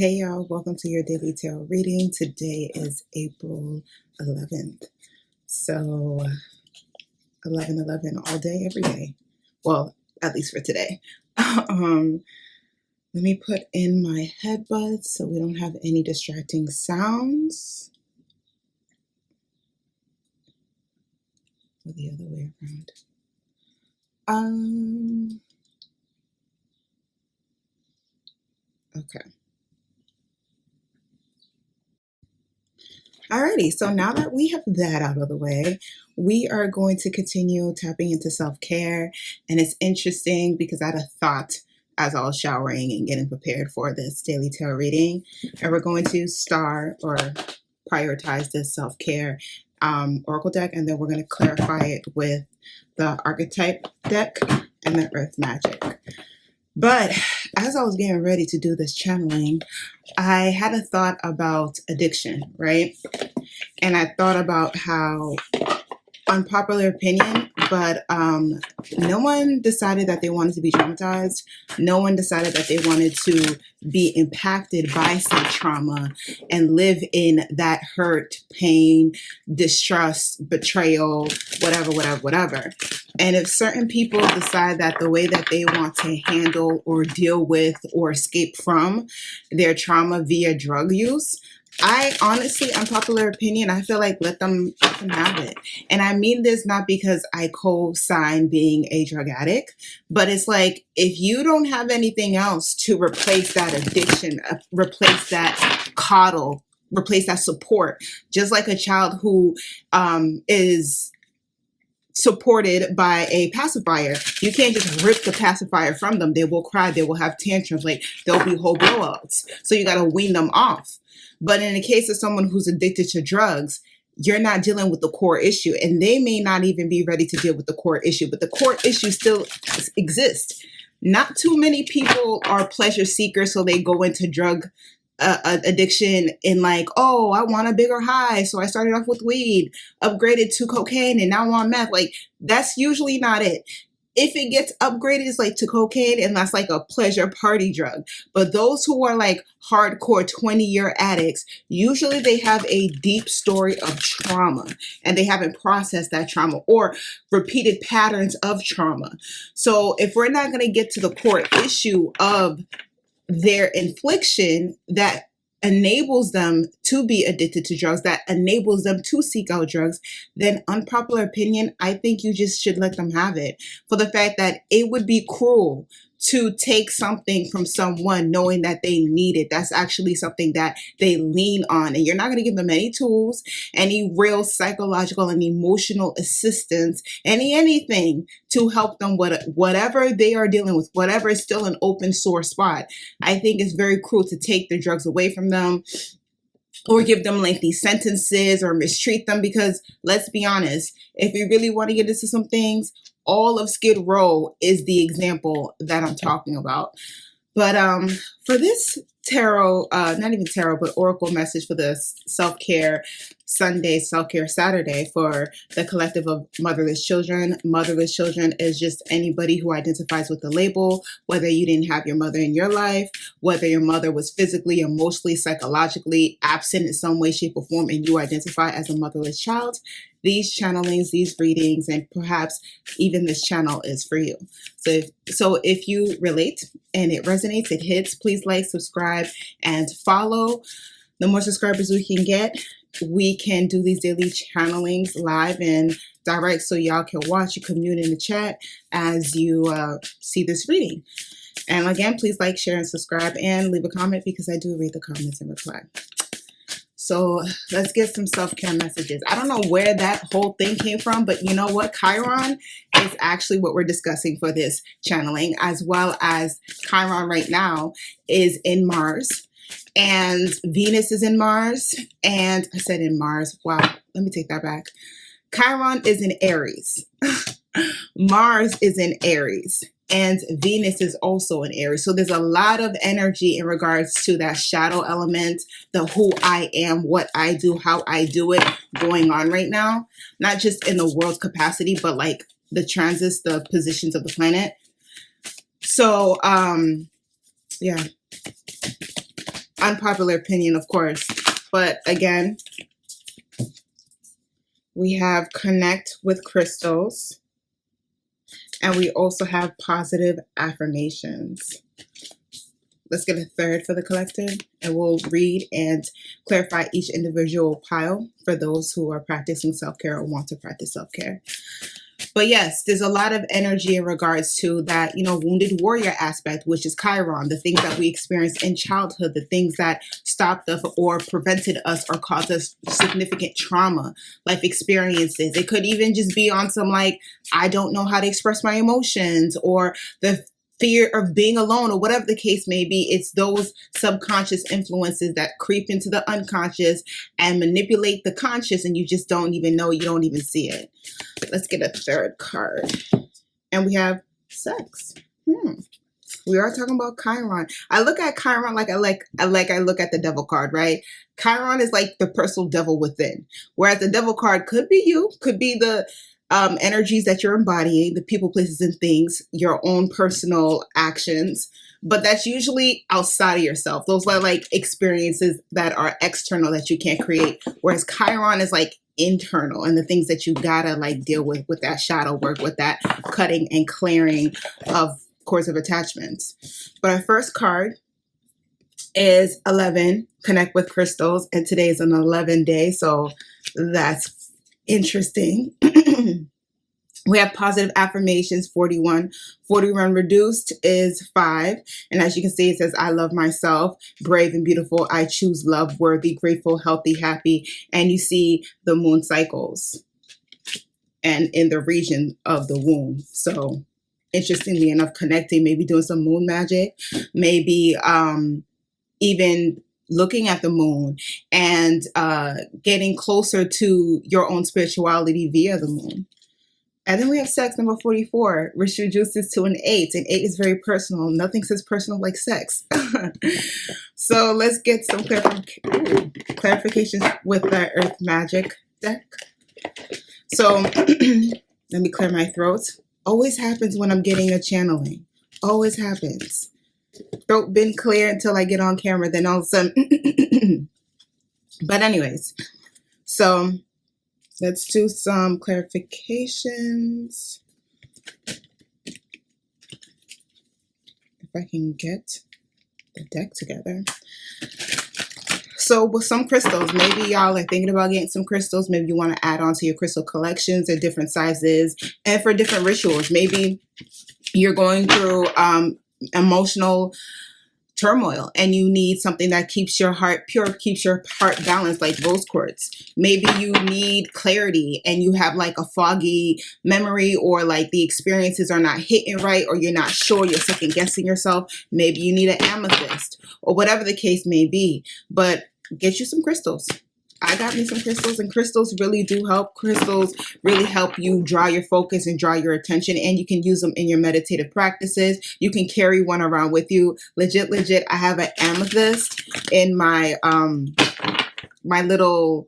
Hey y'all, welcome to your daily tarot reading. Today is April 11th. So 11/11 all day, every day. Well, at least for today. Let me put in my headbuds so we don't have any distracting sounds. Or the other way around. Okay. Alrighty, so now that we have that out of the way, we are going to continue tapping into self-care. And it's interesting because I had a thought as I was showering and getting prepared for this daily tarot reading. And we're going to start or prioritize this self-care oracle deck, and then we're going to clarify it with the archetype deck and the earth magic. But as I was getting ready to do this channeling, I had a thought about addiction, right? And I thought about how, unpopular opinion, but no one decided that they wanted to be traumatized. No one decided that they wanted to be impacted by said trauma and live in that hurt, pain, distrust, betrayal, whatever. And if certain people decide that the way that they want to handle or deal with or escape from their trauma via drug use, I honestly, unpopular opinion, I feel like let them have it. And I mean this not because I co-sign being a drug addict, but it's like, if you don't have anything else to replace that addiction, replace that coddle, replace that support, just like a child who is supported by a pacifier. You can't just rip the pacifier from them. They will cry. They will have tantrums. Like, there'll be whole blowouts. So you got to wean them off. But in the case of someone who's addicted to drugs, you're not dealing with the core issue, and they may not even be ready to deal with the core issue, but the core issue still exists. Not too many people are pleasure seekers, so they go into drug addiction in like, oh, I want a bigger high, so I started off with weed, upgraded to cocaine, and now I'm on meth. Like, that's usually not it. If it gets upgraded, it's like to cocaine, and that's like a pleasure party drug. But those who are like hardcore 20-year addicts, usually they have a deep story of trauma, and they haven't processed that trauma or repeated patterns of trauma. So if we're not going to get to the core issue of their infliction that enables them to be addicted to drugs, that enables them to seek out drugs, then unpopular opinion, I think you just should let them have it, for the fact that it would be cruel to take something from someone knowing that they need it. That's actually something that they lean on, and you're not going to give them any tools, any real psychological and emotional assistance, anything to help them with whatever they are dealing with, whatever is still an open sore spot. I think it's very cruel to take the drugs away from them or give them lengthy sentences or mistreat them, because let's be honest, if you really want to get into some things, all of Skid Row is the example that I'm talking about. But for this tarot, not even tarot, but oracle message for the self-care Sunday, self-care Saturday for the collective of motherless children. Motherless children is just anybody who identifies with the label, whether you didn't have your mother in your life, whether your mother was physically, emotionally, psychologically absent in some way, shape, or form, and you identify as a motherless child. These channelings, these readings, and perhaps even this channel is for you. So if you relate and it resonates, it hits, please like, subscribe, and follow. The more subscribers we can get, we can do these daily channelings live and direct, so y'all can watch and commune in the chat as you see this reading. And again, please like, share, and subscribe, and leave a comment, because I do read the comments and reply. So let's get some self-care messages. I don't know where that whole thing came from, but you know what? Chiron is actually what we're discussing for this channeling, as well as Chiron right now is in Mars, and Venus is in Mars, and I said in Mars. Wow, let me take that back. Chiron is in Aries. Mars is in Aries. And Venus is also in Aries. So there's a lot of energy in regards to that shadow element, the who I am, what I do, how I do it going on right now. Not just in the world capacity, but like the transits, the positions of the planet. So, yeah. Unpopular opinion, of course. But again, we have connect with crystals. And we also have positive affirmations. Let's get a third for the collective, and we'll read and clarify each individual pile for those who are practicing self-care or want to practice self-care. But yes, there's a lot of energy in regards to that, wounded warrior aspect, which is Chiron, the things that we experienced in childhood, the things that stopped us or prevented us or caused us significant trauma, life experiences. It could even just be on some like, I don't know how to express my emotions, or the fear of being alone, or whatever the case may be. It's those subconscious influences that creep into the unconscious and manipulate the conscious, and you just don't even know, you don't even see it. Let's get a third card. And we have sex. We are talking about Chiron. I look at Chiron like I look at the devil card, right? Chiron is like the personal devil within. Whereas the devil card could be you, could be the energies that you're embodying, the people, places, and things, your own personal actions. But that's usually outside of yourself. Those are like experiences that are external that you can't create. Whereas Chiron is like internal, and the things that you gotta like deal with that shadow work, with that cutting and clearing of course of attachments. But our first card is 11, connect with crystals, and today is an 11 day, so that's interesting. We have positive affirmations, 41. 41 reduced is 5. And as you can see, it says, I love myself, brave and beautiful. I choose love, worthy, grateful, healthy, happy. And you see the moon cycles and in the region of the womb. So interestingly enough, connecting, maybe doing some moon magic, maybe even looking at the moon and getting closer to your own spirituality via the moon. And then we have sex, number 44, which reduces to an 8. And 8 is very personal. Nothing says personal like sex. So let's get some clarifications with the Earth Magic deck. So let me clear my throat. Always happens when I'm getting a channeling. Always happens. Throat been clear until I get on camera. Then all of a sudden. But anyways, so let's do some clarifications. If I can get the deck together. So with some crystals, maybe y'all are thinking about getting some crystals. Maybe you want to add on to your crystal collections at different sizes and for different rituals. Maybe you're going through emotional turmoil and you need something that keeps your heart pure, keeps your heart balanced, like rose quartz. Maybe you need clarity and you have like a foggy memory, or like the experiences are not hitting right, or you're not sure, you're second guessing yourself. Maybe you need an amethyst, or whatever the case may be. But get you some crystals. I got me some crystals, and crystals really do help. Crystals really help you draw your focus and draw your attention, and you can use them in your meditative practices. You can carry one around with you. Legit, I have an amethyst in my my little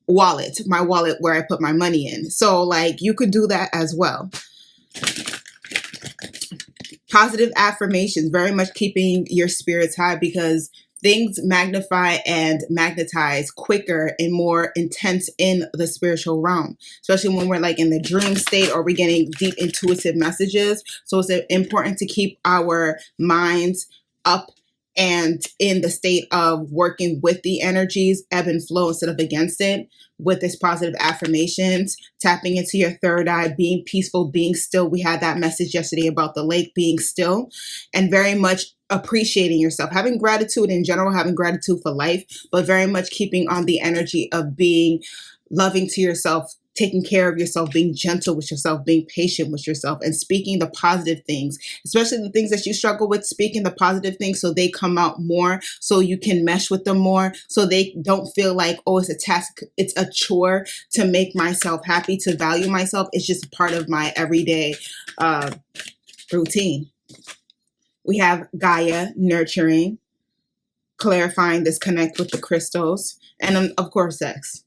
wallet, where I put my money in. So like you could do that as well. Positive affirmations, very much keeping your spirits high, because things magnify and magnetize quicker and more intense in the spiritual realm, especially when we're like in the dream state or we're getting deep intuitive messages. So it's important to keep our minds up and in the state of working with the energies, ebb and flow instead of against it. With this positive affirmations, tapping into your third eye, being peaceful, being still. We had that message yesterday about the lake being still, and very much appreciating yourself, having gratitude in general, having gratitude for life, but very much keeping on the energy of being loving to yourself, taking care of yourself, being gentle with yourself, being patient with yourself, and speaking the positive things, especially the things that you struggle with, speaking the positive things so they come out more, so you can mesh with them more, so they don't feel like, oh, it's a task, it's a chore to make myself happy, to value myself. It's just part of my everyday routine. We have Gaia, nurturing, clarifying this connect with the crystals, and of course, sex.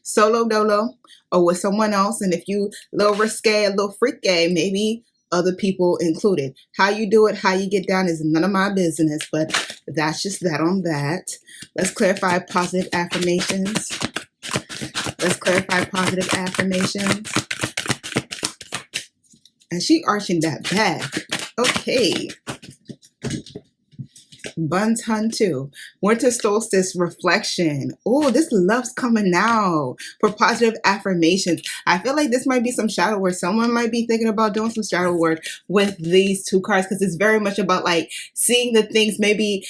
Solo dolo or with someone else. And if you a little risque, a little freaky, maybe other people included. How you do it, how you get down is none of my business, but that's just that on that. Let's clarify positive affirmations. Let's clarify positive affirmations. And she arching that back. Okay. Buns Hun too. Winter solstice reflection. Oh, this love's coming now for positive affirmations. I feel like this might be some shadow work. Someone might be thinking about doing some shadow work with these two cards, because it's very much about like seeing the things maybe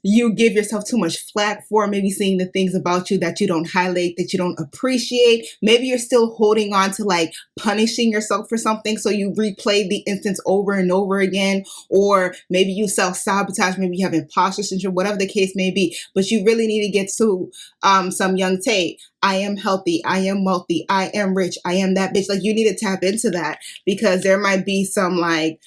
you give yourself too much flack for, maybe seeing the things about you that you don't highlight, that you don't appreciate. Maybe you're still holding on to like punishing yourself for something, so you replay the instance over and over again, or maybe you self-sabotage, maybe you have imposter syndrome, whatever the case may be. But you really need to get to some Young Tate. I am healthy, I am wealthy, I am rich, I am that bitch. Like, you need to tap into that, because there might be some like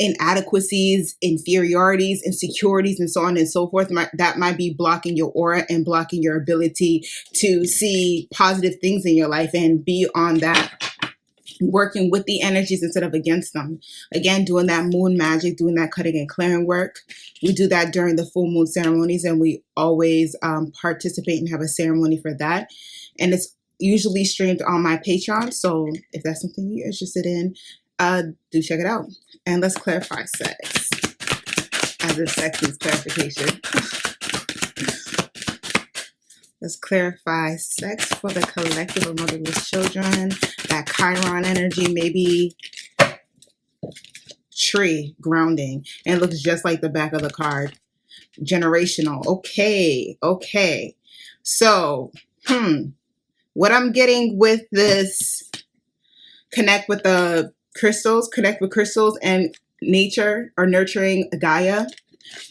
inadequacies, inferiorities, insecurities, and so on and so forth that might be blocking your aura and blocking your ability to see positive things in your life and be on that, working with the energies instead of against them. Again, doing that moon magic, doing that cutting and clearing work. We do that during the full moon ceremonies, and we always participate and have a ceremony for that. And it's usually streamed on my Patreon, so if that's something you're interested in, do check it out. And let's clarify sex, as if sex needs clarification. Let's clarify sex for the collective of motherless children. That Chiron energy, maybe tree grounding, and it looks just like the back of the card. Generational. Okay. So, what I'm getting with this, connect with crystals and nature, or nurturing Gaia,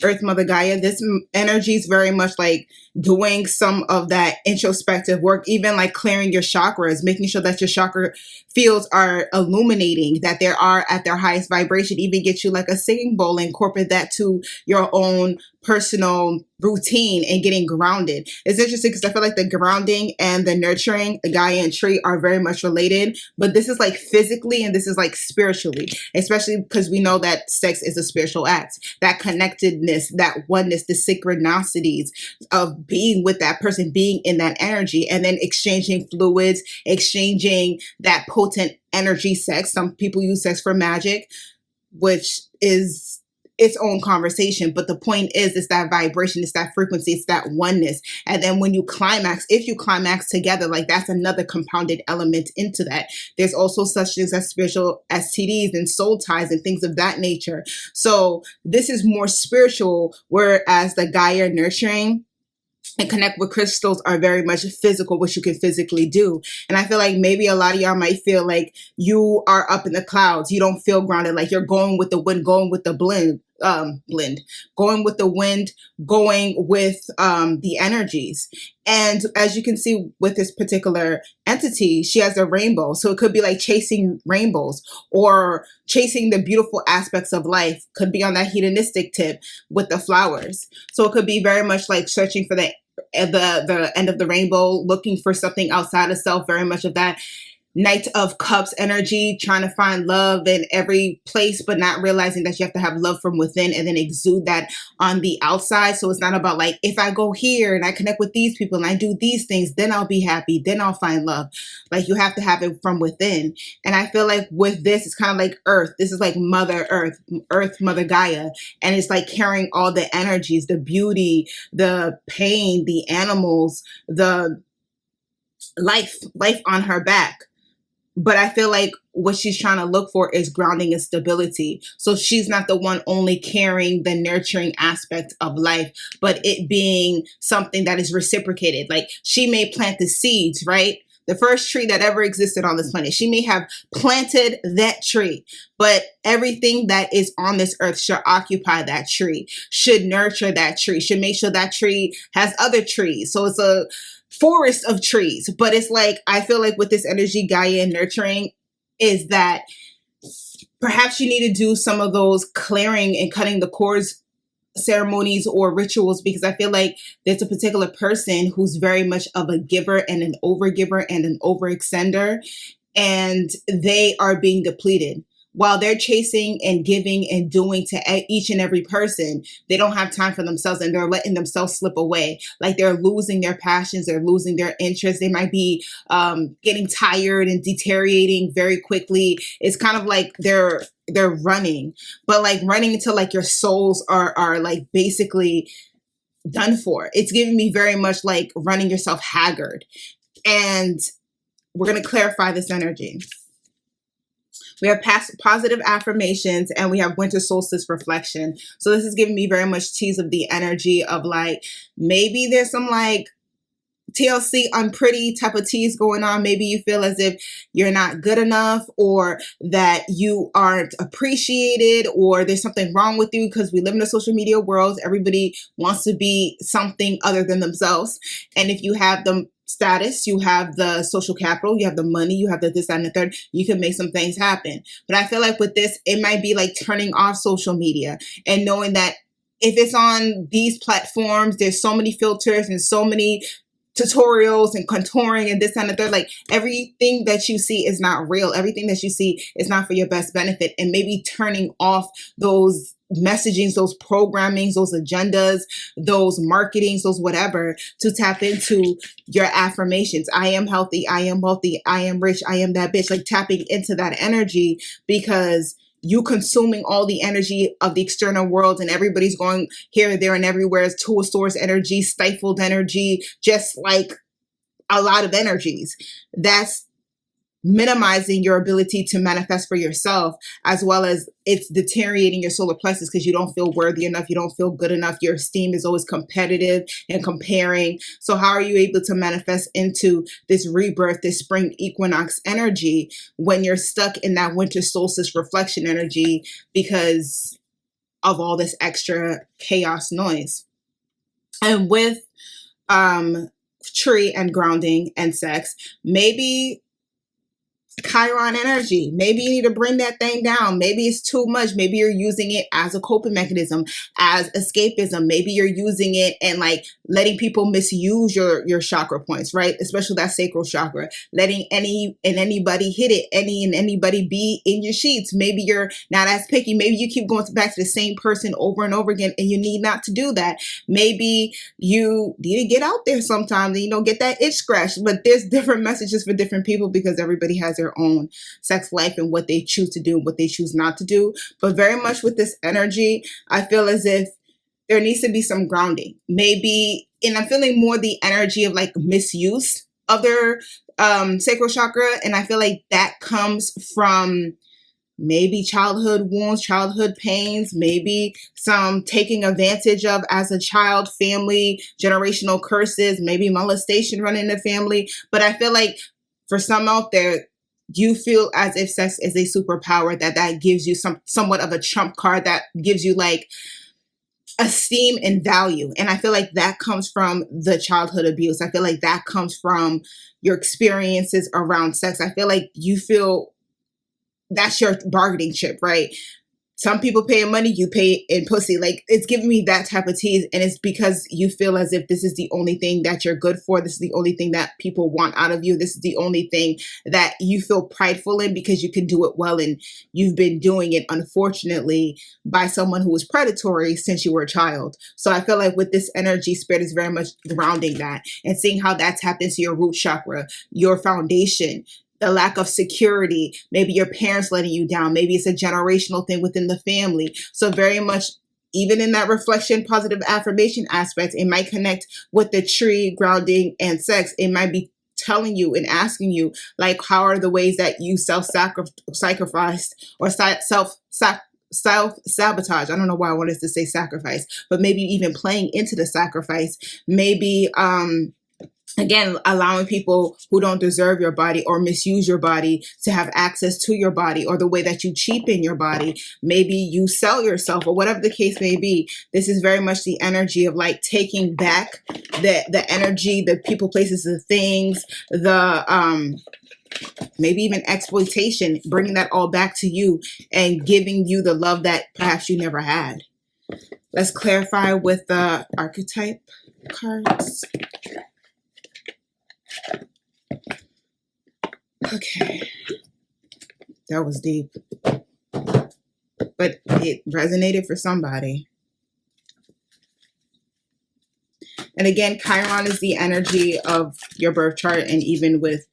Earth Mother Gaia. This energy is very much like doing some of that introspective work, even like clearing your chakras, making sure that your chakra fields are illuminating, that they are at their highest vibration. Even get you like a singing bowl, incorporate that to your own personal routine and getting grounded. It's interesting because I feel like the grounding and the nurturing, the Gaia and tree, are very much related, but this is like physically and this is like spiritually, especially because we know that sex is a spiritual act. That connectedness, that oneness, the synchronicities of being with that person, being in that energy, and then exchanging fluids, exchanging that potent energy. Sex, some people use sex for magic, which is its own conversation, but the point is, it's that vibration, it's that frequency, it's that oneness. And then when you climax, if you climax together, like, that's another compounded element into that. There's also such things as spiritual STDs and soul ties and things of that nature. So this is more spiritual, whereas the Gaia nurturing and connect with crystals are very much physical, what you can physically do. And I feel like maybe a lot of y'all might feel like you are up in the clouds. You don't feel grounded, like you're going with the wind, going with the going with the wind, going with the energies. And as you can see with this particular entity, she has a rainbow. So it could be like chasing rainbows or chasing the beautiful aspects of life. Could be on that hedonistic tip with the flowers. So it could be very much like searching for the end of the rainbow, looking for something outside of self, very much of that Knight of Cups energy, trying to find love in every place, but not realizing that you have to have love from within and then exude that on the outside. So it's not about like, if I go here and I connect with these people and I do these things, then I'll be happy, then I'll find love. Like, you have to have it from within. And I feel like with this, it's kind of like Earth. This is like Mother Earth, Mother Gaia. And it's like carrying all the energies, the beauty, the pain, the animals, the life on her back. But I feel like what she's trying to look for is grounding and stability. So she's not the one only carrying the nurturing aspect of life, but it being something that is reciprocated. Like, she may plant the seeds, right? The first tree that ever existed on this planet. She may have planted that tree, but everything that is on this earth should occupy that tree, should nurture that tree, should make sure that tree has other trees. So it's a forest of trees. But it's like, I feel like with this energy, Gaia and nurturing, is that perhaps you need to do some of those clearing and cutting the cords ceremonies or rituals, because I feel like there's a particular person who's very much of a giver and an overgiver and an overextender, and they are being depleted. while they're chasing and giving and doing to each and every person, they don't have time for themselves, and they're letting themselves slip away. Like they're losing their passions, they're losing their interests. They might be getting tired and deteriorating very quickly. It's kind of like they're running, but like running until like your souls are like basically done for. It's giving me very much like running yourself haggard. And we're going to clarify this energy. We have positive affirmations, and we have winter solstice reflection. So this is giving me very much tease of the energy of like, maybe there's some like TLC unpretty type of tease going on. Maybe you feel as if you're not good enough, or that you aren't appreciated, or there's something wrong with you, because we live in a social media world. Everybody wants to be something other than themselves. And if you have the status, you have the social capital, you have the money, you have the this, that, and the third, you can make some things happen. But I feel like with this, it might be like turning off social media and knowing that if it's on these platforms, there's so many filters and so many tutorials and contouring and this and the third. Like everything that you see is not real. Everything that you see is not for your best benefit. And maybe turning off those messagings, those programmings, those agendas, those marketings, those whatever, to tap into your affirmations. I am healthy. I am wealthy. I am rich. I am that bitch. Like tapping into that energy, because you consuming all the energy of the external world, and everybody's going here, there, and everywhere is to a source energy, stifled energy, just like a lot of energies. That's minimizing your ability to manifest for yourself, as well as it's deteriorating your solar plexus, because you don't feel worthy enough, you don't feel good enough, your esteem is always competitive and comparing. So how are you able to manifest into this rebirth, this spring equinox energy, when you're stuck in that winter solstice reflection energy because of all this extra chaos noise? And with tree and grounding and sex, maybe Chiron energy. Maybe you need to bring that thing down. Maybe it's too much. Maybe you're using it as a coping mechanism, as escapism. Maybe you're using it and like letting people misuse your chakra points, right? Especially that sacral chakra, letting anybody hit it, anybody be in your sheets. Maybe you're not as picky. Maybe you keep going back to the same person over and over again, and you need not to do that. Maybe you need to get out there sometimes and, get that itch scratched. But there's different messages for different people, because everybody has their own sex life and what they choose to do, what they choose not to do. But very much with this energy, I feel as if there needs to be some grounding. Maybe, and I'm feeling more the energy of like misuse of their sacral chakra. And I feel like that comes from maybe childhood wounds, childhood pains, maybe some taking advantage of as a child, family, generational curses, maybe molestation running in the family. But I feel like for some out there, you feel as if sex is a superpower, that gives you somewhat of a trump card, that gives you like esteem and value. And I feel like that comes from the childhood abuse. I feel like that comes from your experiences around sex. I feel like you feel that's your bargaining chip, right? Some people pay in money, you pay in pussy. Like, it's giving me that type of tease. And it's because you feel as if this is the only thing that you're good for. This is the only thing that people want out of you. This is the only thing that you feel prideful in, because you can do it well. And you've been doing it, unfortunately, by someone who was predatory since you were a child. So I feel like with this energy, Spirit is very much grounding that and seeing how that tapped into your root chakra, your foundation, the lack of security. Maybe your parents letting you down. Maybe it's a generational thing within the family. So very much, even in that reflection, positive affirmation aspect, it might connect with the tree, grounding, and sex. It might be telling you and asking you, like, how are the ways that you self-sacrifice or self-sabotage? I don't know why I wanted to say sacrifice, but maybe even playing into the sacrifice. Maybe, again, allowing people who don't deserve your body or misuse your body to have access to your body, or the way that you cheapen your body. Maybe you sell yourself, or whatever the case may be. This is very much the energy of like taking back the energy, the people, places, the things, the maybe even exploitation, bringing that all back to you and giving you the love that perhaps you never had. Let's clarify with the archetype cards. Okay, that was deep. but it resonated for somebody. And again, Chiron is the energy of your birth chart, and even with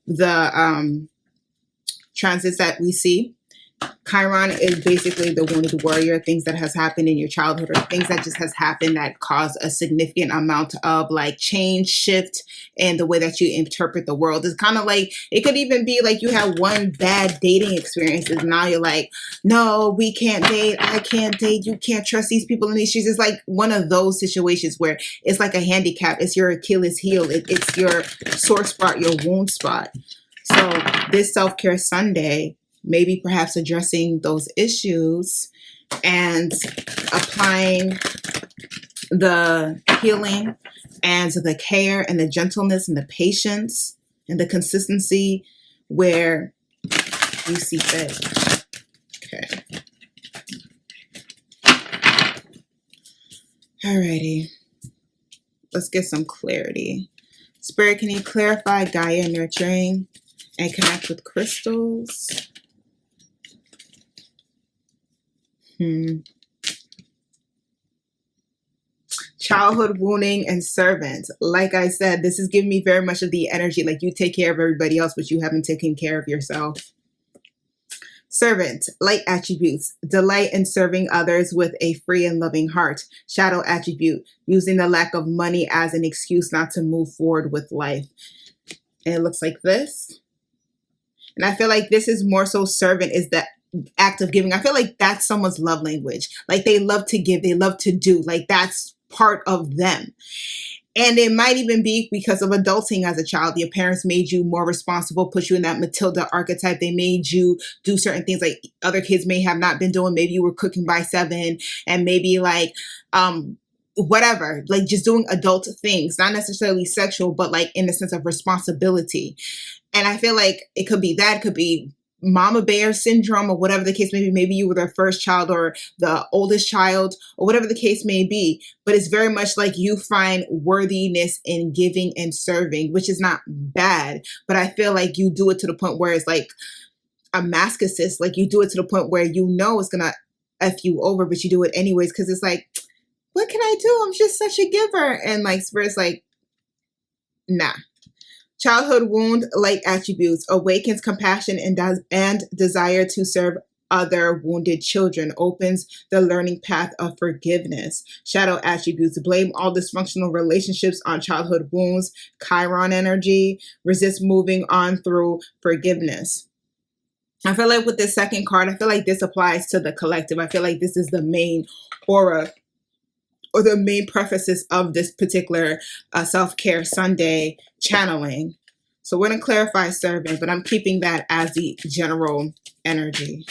the transits that we see, Chiron is basically the wounded warrior, things that has happened in your childhood or things that just has happened that cause a significant amount of like change, shift in the way that you interpret the world. It's kind of like, it could even be like you have one bad dating experience and now you're like, no, we can't date, I can't date, you can't trust these people in these streets. It's like one of those situations where it's like a handicap. It's your Achilles heel. It's your sore spot, your wound spot. So this Self-Care Sunday, maybe perhaps addressing those issues and applying the healing and the care and the gentleness and the patience and the consistency where you see fit. Okay. Alrighty. Let's get some clarity. Spirit, can you clarify Gaia nurturing and connect with crystals? Childhood wounding and servant. Like I said, this is giving me very much of the energy like you take care of everybody else, but you haven't taken care of yourself. Servant, light attributes, delight in serving others with a free and loving heart. Shadow attribute, using the lack of money as an excuse not to move forward with life. And it looks like this. And I feel like this is more so servant is the act of giving. I feel like that's someone's love language. Like they love to give, they love to do. Like that's part of them. And it might even be because of adulting as a child. Your parents made you more responsible, put you in that Matilda archetype. They made you do certain things like other kids may have not been doing. Maybe you were cooking by 7 and maybe like, whatever, like just doing adult things, not necessarily sexual, but like in the sense of responsibility. And I feel like it could be that, it could be mama bear syndrome or whatever the case may be. Maybe you were their first child or the oldest child or whatever the case may be. But it's very much like you find worthiness in giving and serving, which is not bad. But I feel like you do it to the point where it's like a masochist. Like you do it to the point where you know it's going to F you over, but you do it anyways. Because it's like, what can I do? I'm just such a giver. And like Spirit's like, nah. Childhood wound, light attributes, awakens compassion and desire to serve other wounded children, opens the learning path of forgiveness. Shadow attributes, blame all dysfunctional relationships on childhood wounds, Chiron energy, resist moving on through forgiveness. I feel like with this second card, I feel like this applies to the collective. I feel like this is the main aura or the main prefaces of this particular Self-Care Sunday channeling. So we're going to clarify servant, but I'm keeping that as the general energy.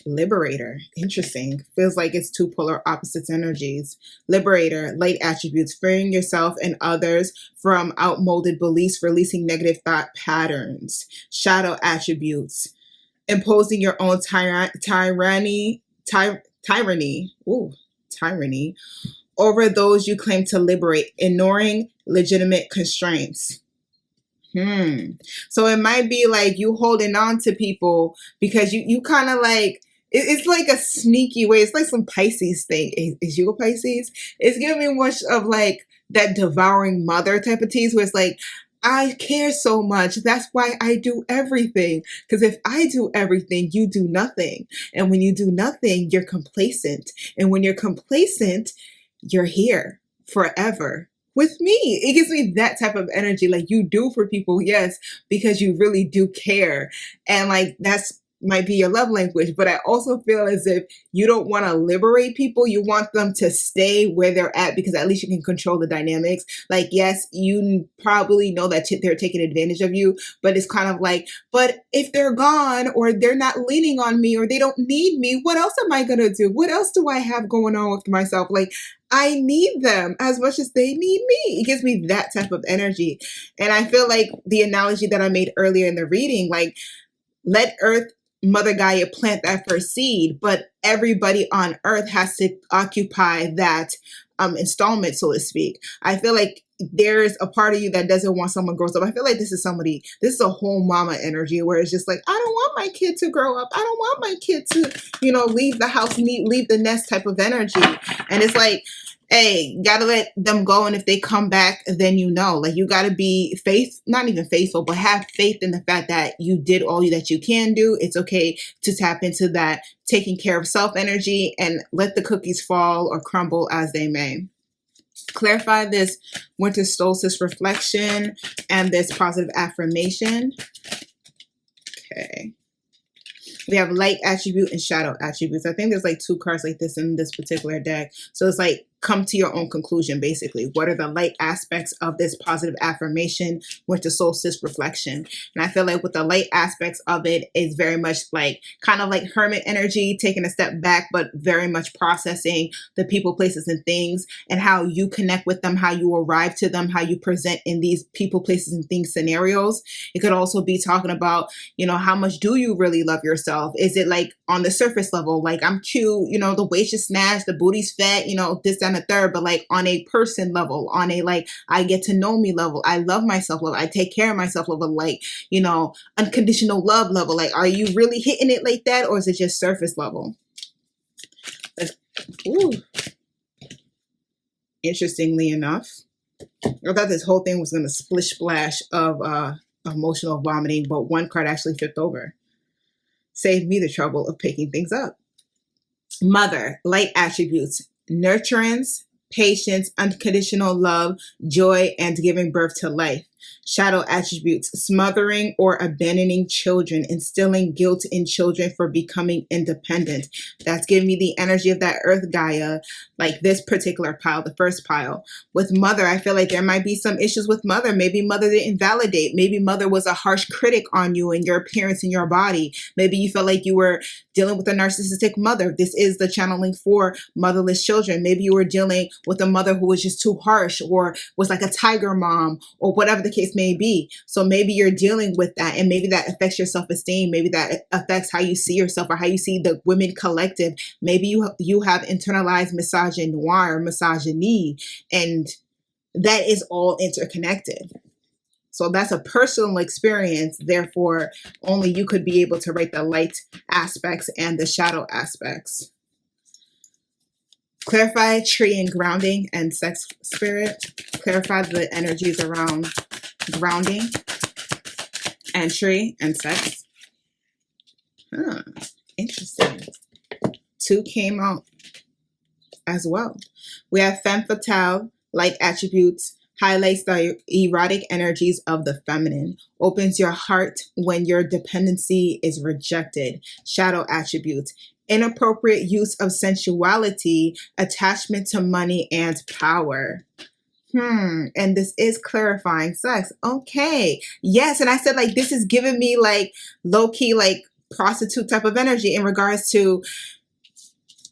Liberator. Interesting. Feels like it's two polar opposites energies. Liberator, light attributes, freeing yourself and others from outmoded beliefs, releasing negative thought patterns. Shadow attributes, imposing your own tyranny over those you claim to liberate, ignoring legitimate constraints. So it might be like you holding on to people because you kind of like, it's like a sneaky way. It's like some Pisces thing. Is you a Pisces? It's giving me much of like that devouring mother type of tease where it's like, I care so much. That's why I do everything. Because if I do everything, you do nothing. And when you do nothing, you're complacent. And when you're complacent, you're here forever with me. It gives me that type of energy. Like you do for people, yes, because you really do care. And like that's might be your love language, but I also feel as if you don't want to liberate people. You want them to stay where they're at because at least you can control the dynamics. Like, yes, you probably know that they're taking advantage of you, but it's kind of like, but if they're gone or they're not leaning on me or they don't need me, what else am I going to do? What else do I have going on with myself? Like, I need them as much as they need me. It gives me that type of energy. And I feel like the analogy that I made earlier in the reading, like, let Earth, Mother Gaia plant that first seed, but everybody on Earth has to occupy that installment, so to speak. I feel like there's a part of you that doesn't want someone grows up. I feel like this is a whole mama energy where it's just like, I don't want my kid to grow up. I don't want my kid to, leave the house, leave the nest type of energy. And it's like, hey, gotta let them go. And if they come back, then like you gotta be not even faithful, but have faith in the fact that you did all that you can do. It's okay to tap into that taking care of self energy and let the cookies fall or crumble as they may. Clarify this winter solstice reflection and this positive affirmation. Okay. We have light attribute and shadow attributes. I think there's like 2 cards like this in this particular deck. So it's like, come to your own conclusion, basically. What are the light aspects of this positive affirmation winter solstice reflection? And I feel like with the light aspects of it is very much like, kind of like hermit energy, taking a step back, but very much processing the people, places, and things, and how you connect with them, how you arrive to them, how you present in these people, places, and things scenarios. It could also be talking about, how much do you really love yourself? Is it like on the surface level, like I'm cute, the waist is snatched, the booty's fat, this, that, and the third, but like on a person level, on a like I get to know me level, I love myself level, I take care of myself level, like unconditional love level. Like, are you really hitting it like that, or is it just surface level? Ooh. Interestingly enough, I thought this whole thing was going to splish splash of emotional vomiting, but one card actually flipped over. Saved me the trouble of picking things up. Mother, light attributes, nurturance, patience, unconditional love, joy, and giving birth to life. Shadow attributes, smothering or abandoning children, instilling guilt in children for becoming independent. That's giving me the energy of that Earth Gaia, like this particular pile, the first pile. With mother, I feel like there might be some issues with mother. Maybe mother didn't validate. Maybe mother was a harsh critic on you and your appearance in your body. Maybe you felt like you were dealing with a narcissistic mother. This is the channeling for motherless children. Maybe you were dealing with a mother who was just too harsh, or was like a tiger mom, or whatever the case may be. So maybe you're dealing with that, and maybe that affects your self-esteem. Maybe that affects how you see yourself or how you see the women collective. Maybe you have internalized misogyny, and that is all interconnected. So that's a personal experience. Therefore, only you could be able to write the light aspects and the shadow aspects. Clarify tree and grounding and sex spirit. Clarify the energies around grounding and tree and sex. Interesting. 2 came out as well. We have femme fatale, light attributes, highlights the erotic energies of the feminine, opens your heart when your dependency is rejected. Shadow attributes, inappropriate use of sensuality, attachment to money, and power. And this is clarifying sex. Okay. Yes. And I said, like, this is giving me like low-key, like prostitute type of energy in regards to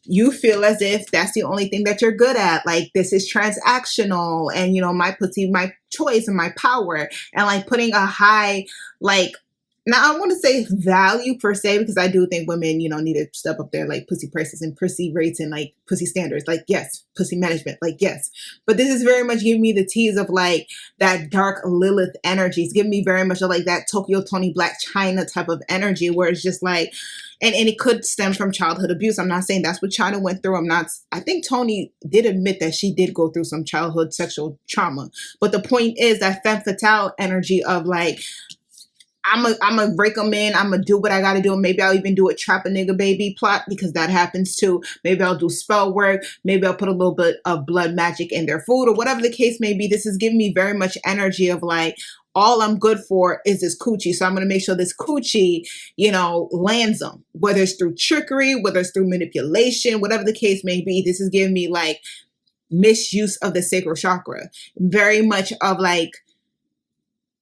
you feel as if that's the only thing that you're good at. Like, this is transactional, and my pussy, my choice, and my power, and like putting a high, like, now I want to say value per se, because I do think women, need to step up their like pussy prices and pussy rates and like pussy standards. Like, yes, pussy management, like, yes. But this is very much giving me the tease of like that dark Lilith energy. It's giving me very much of like that Tokyo Tony Black China type of energy, where it's just like, and it could stem from childhood abuse. I'm not saying that's what China went through. I think Tony did admit that she did go through some childhood sexual trauma. But the point is that femme fatale energy of like, I'm gonna break them in. I'm gonna do what I gotta do. Maybe I'll even do a trap a nigga baby plot, because that happens too. Maybe I'll do spell work. Maybe I'll put a little bit of blood magic in their food, or whatever the case may be. This is giving me very much energy of like, all I'm good for is this coochie. So I'm going to make sure this coochie, lands them, whether it's through trickery, whether it's through manipulation, whatever the case may be. This is giving me like misuse of the sacral chakra, very much of like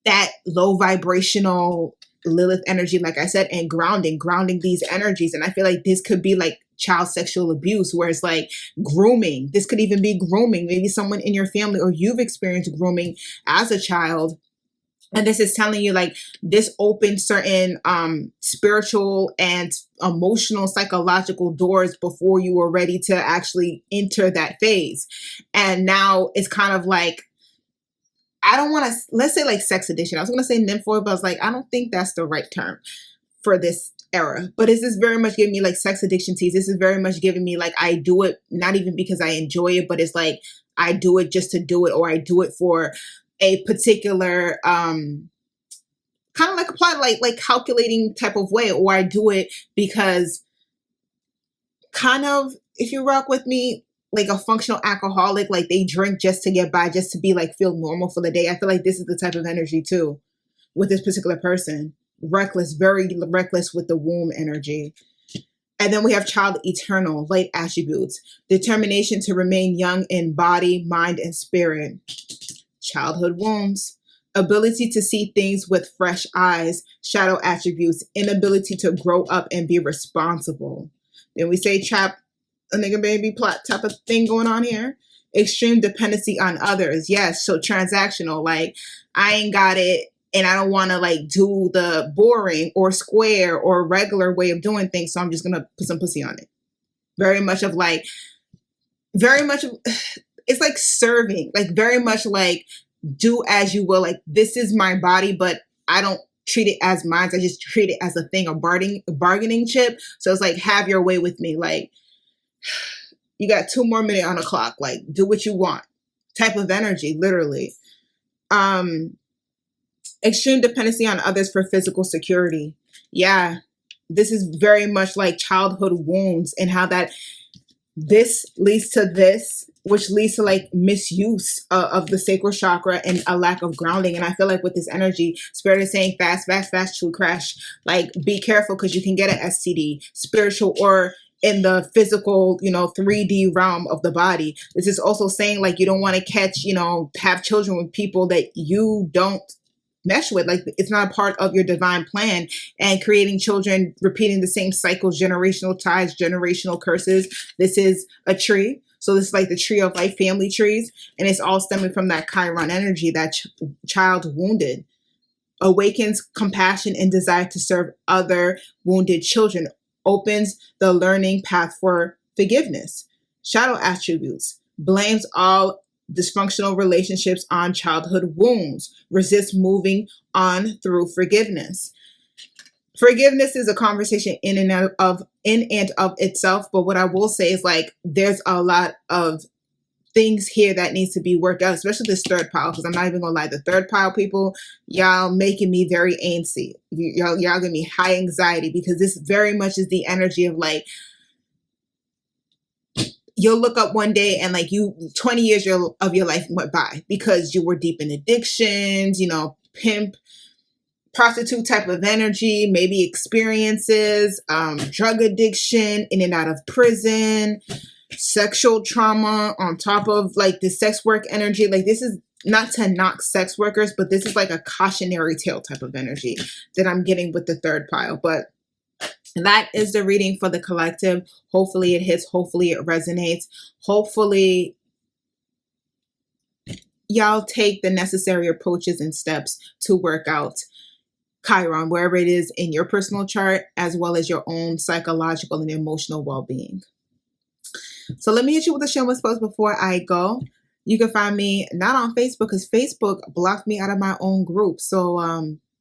that low vibrational Lilith energy, like I said, and grounding these energies. And I feel like this could be like child sexual abuse, where it's like grooming. This could even be grooming. Maybe someone in your family, or you've experienced grooming as a child. And this is telling you like this opened certain spiritual and emotional, psychological doors before you were ready to actually enter that phase. And now it's kind of like I don't want to, let's say like sex addiction. I was going to say nymphoid, but I was like, I don't think that's the right term for this era. But this is very much giving me like sex addiction tease. This is very much giving me like, I do it not even because I enjoy it, but it's like I do it just to do it, or I do it for a particular kind of like apply like calculating type of way, or I do it because kind of, if you rock with me, like a functional alcoholic, like they drink just to get by, just to be like feel normal for the day. I feel like this is the type of energy too with this particular person. Reckless, very reckless with the womb energy. And then we have child eternal, light attributes, determination to remain young in body, mind, and spirit. Childhood wounds, ability to see things with fresh eyes, shadow attributes, inability to grow up and be responsible. Then we say trap, a nigga baby plot type of thing going on here. Extreme dependency on others. Yes, so transactional, like I ain't got it and I don't want to like do the boring or square or regular way of doing things, so I'm just going to put some pussy on it. Very much of like, very much of, it's like serving, like very much like do as you will. Like this is my body, but I don't treat it as mine. I just treat it as a thing, a bargaining chip. So it's like, have your way with me. Like you got 2 more minutes on the clock. Like do what you want type of energy, literally. Extreme dependency on others for physical security. Yeah, this is very much like childhood wounds and how that this leads to this, which leads to like misuse of the sacral chakra and a lack of grounding. And I feel like with this energy, Spirit is saying fast, fast, fast, true crash. Like be careful because you can get an STD, spiritual or in the physical, 3D realm of the body. This is also saying like you don't want to catch, have children with people that you don't mesh with. Like it's not a part of your divine plan, and creating children, repeating the same cycles, generational ties, generational curses. This is a tree. So this is like the tree of life, family trees. And it's all stemming from that Chiron energy, that child wounded. Awakens compassion and desire to serve other wounded children. Opens the learning path for forgiveness. Shadow attributes. Blames all dysfunctional relationships on childhood wounds. Resist moving on through forgiveness. Forgiveness is a conversation in and of itself. But what I will say is like there's a lot of things here that needs to be worked out, especially this third pile, because I'm not even gonna lie, the third pile people, y'all making me very antsy. Y'all giving me high anxiety, because this very much is the energy of like, you'll look up one day and like 20 years of your life went by because you were deep in addictions, pimp, prostitute type of energy, maybe experiences, drug addiction, in and out of prison, sexual trauma on top of like the sex work energy. Like this is not to knock sex workers, but this is like a cautionary tale type of energy that I'm getting with the third pile. But that is the reading for the collective. Hopefully it hits. Hopefully it resonates. Hopefully y'all take the necessary approaches and steps to work out Chiron, wherever it is in your personal chart, as well as your own psychological and emotional well-being. So let me hit you with a shameless post before I go. You can find me not on Facebook, because Facebook blocked me out of my own group. So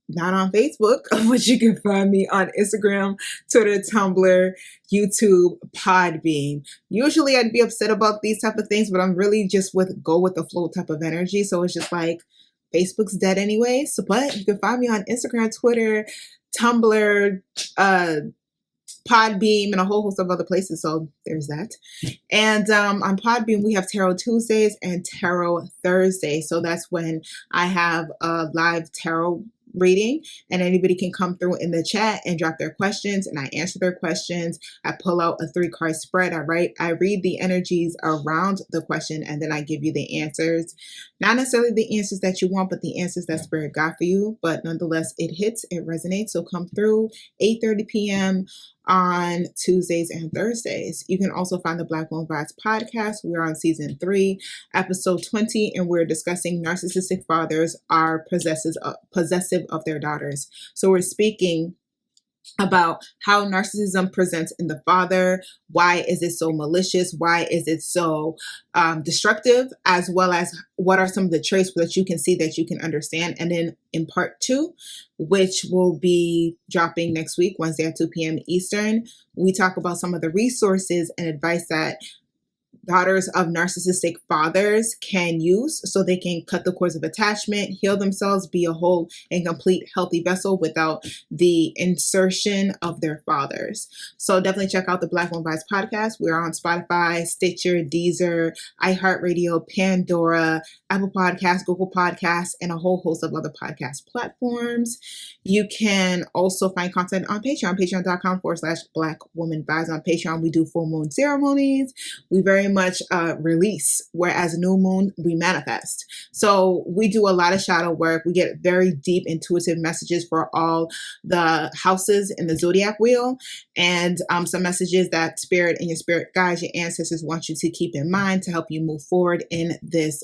not on Facebook, but you can find me on Instagram, Twitter, Tumblr, YouTube, Podbean. Usually I'd be upset about these type of things, but I'm really just go with the flow type of energy. So it's just like Facebook's dead anyway. So, but you can find me on Instagram, Twitter, Tumblr, Podbean, and a whole host of other places. So there's that. And on Podbean, we have Tarot Tuesdays and Tarot Thursdays. So that's when I have a live tarot reading, and anybody can come through in the chat and drop their questions, and I answer their questions. I pull out a 3-card spread. I read the energies around the question, and then I give you the answers. Not necessarily the answers that you want, but the answers that Spirit got for you. But nonetheless, it hits, it resonates. So come through 8:30 p.m. on Tuesdays and Thursdays. You can also find the BlackWomanVibes podcast. We're on season 3, episode 20, and we're discussing narcissistic fathers are possessive of their daughters. So we're speaking about how narcissism presents in the father. Why is it so malicious? Why is it so destructive? As well as what are some of the traits that you can see, that you can understand. And then in part 2, which will be dropping next week, Wednesday at 2 p.m. Eastern, we talk about some of the resources and advice that daughters of narcissistic fathers can use so they can cut the cords of attachment, heal themselves, be a whole and complete healthy vessel without the insertion of their fathers. So definitely check out the Black Woman Vibes podcast. We're on Spotify, Stitcher, Deezer, iHeartRadio, Pandora, Apple Podcasts, Google Podcasts, and a whole host of other podcast platforms. You can also find content on Patreon, patreon.com/BlackWomanVibes. On Patreon, we do full moon ceremonies. We very much release, whereas new moon, we manifest. So we do a lot of shadow work. We get very deep intuitive messages for all the houses in the zodiac wheel, and some messages that spirit and your spirit guides, your ancestors want you to keep in mind to help you move forward in this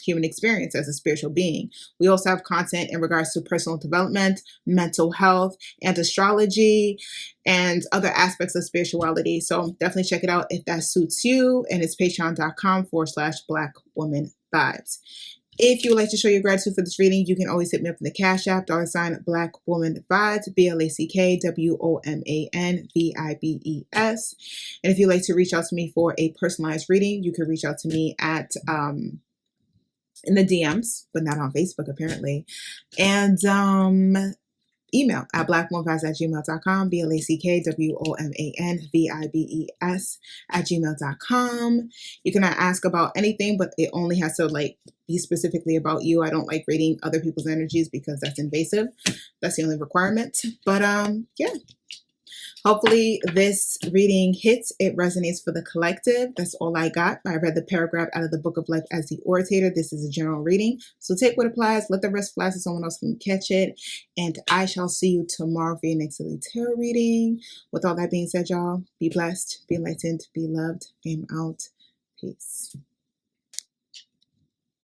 human experience as a spiritual being. We also have content in regards to personal development, mental health, and astrology, and other aspects of spirituality. So definitely check it out if that suits you. And it's patreon.com/BlackWomanVibes. If you would like to show your gratitude for this reading, you can always hit me up in the Cash App, $BlackWomanVibes, BlackWomanVibes. And if you'd like to reach out to me for a personalized reading, you can reach out to me at in the DMs, but not on Facebook apparently. And email at blackwomanvibes@gmail.com, BlackWomanVibes@gmail.com. You can ask about anything, but it only has to be specifically about you. I don't like reading other people's energies because that's invasive. That's the only requirement. But yeah. Hopefully this reading hits. It resonates for the collective. That's all I got. I read the paragraph out of the Book of Life as the Orator. This is a general reading. So take what applies. Let the rest fly so someone else can catch it. And I shall see you tomorrow for your next daily tarot reading. With all that being said, y'all, be blessed, be enlightened, be loved. I am out. Peace.